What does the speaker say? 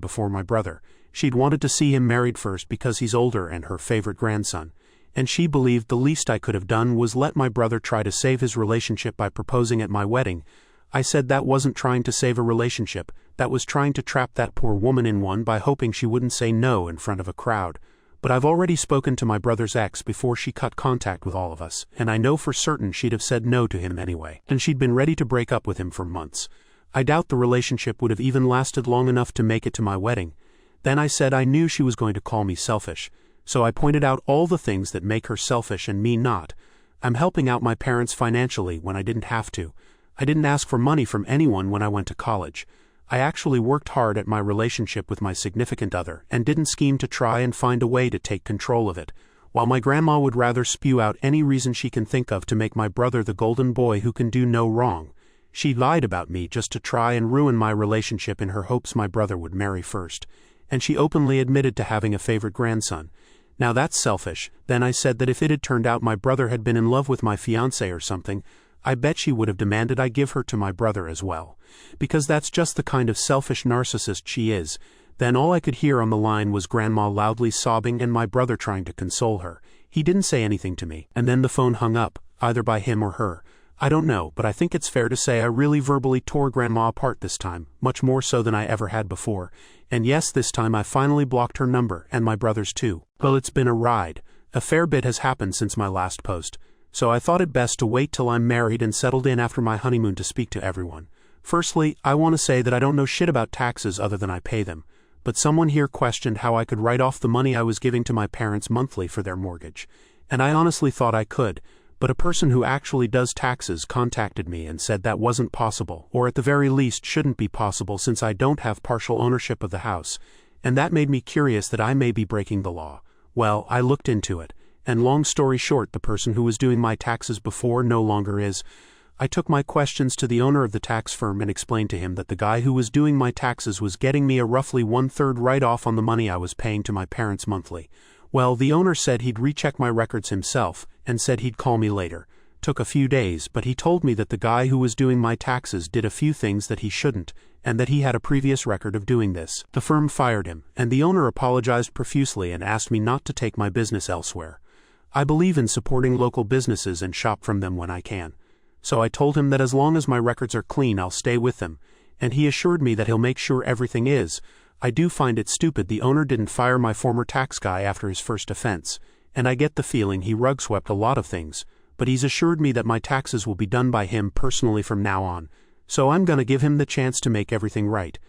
before my brother. She'd wanted to see him married first because he's older and her favorite grandson. And she believed the least I could have done was let my brother try to save his relationship by proposing at my wedding. I said that wasn't trying to save a relationship, that was trying to trap that poor woman in one by hoping she wouldn't say no in front of a crowd. But I've already spoken to my brother's ex before she cut contact with all of us, and I know for certain she'd have said no to him anyway, and she'd been ready to break up with him for months. I doubt the relationship would have even lasted long enough to make it to my wedding. Then I said I knew she was going to call me selfish, so I pointed out all the things that make her selfish and me not. I'm helping out my parents financially when I didn't have to. I didn't ask for money from anyone when I went to college. I actually worked hard at my relationship with my significant other and didn't scheme to try and find a way to take control of it, while my grandma would rather spew out any reason she can think of to make my brother the golden boy who can do no wrong. She lied about me just to try and ruin my relationship in her hopes my brother would marry first, and she openly admitted to having a favorite grandson. Now that's selfish. Then I said that if it had turned out my brother had been in love with my fiancé or something, I bet she would have demanded I give her to my brother as well, because that's just the kind of selfish narcissist she is. Then all I could hear on the line was Grandma loudly sobbing and my brother trying to console her. He didn't say anything to me, and then the phone hung up, either by him or her. I don't know, but I think it's fair to say I really verbally tore Grandma apart this time, much more so than I ever had before. And yes, this time I finally blocked her number, and my brother's too. Well, it's been a ride. A fair bit has happened since my last post, so I thought it best to wait till I'm married and settled in after my honeymoon to speak to everyone. Firstly, I want to say that I don't know shit about taxes other than I pay them, but someone here questioned how I could write off the money I was giving to my parents monthly for their mortgage, and I honestly thought I could, but a person who actually does taxes contacted me and said that wasn't possible, or at the very least shouldn't be possible since I don't have partial ownership of the house, and that made me curious that I may be breaking the law. Well, I looked into it, and long story short, the person who was doing my taxes before no longer is. I took my questions to the owner of the tax firm and explained to him that the guy who was doing my taxes was getting me a roughly 1/3 write-off on the money I was paying to my parents monthly. Well, the owner said he'd recheck my records himself, and said he'd call me later. Took a few days, but he told me that the guy who was doing my taxes did a few things that he shouldn't, and that he had a previous record of doing this. The firm fired him, and the owner apologized profusely and asked me not to take my business elsewhere. I believe in supporting local businesses and shop from them when I can. So I told him that as long as my records are clean I'll stay with them, and he assured me that he'll make sure everything is. I do find it stupid the owner didn't fire my former tax guy after his first offense, and I get the feeling he rug-swept a lot of things, but he's assured me that my taxes will be done by him personally from now on, so I'm gonna give him the chance to make everything right.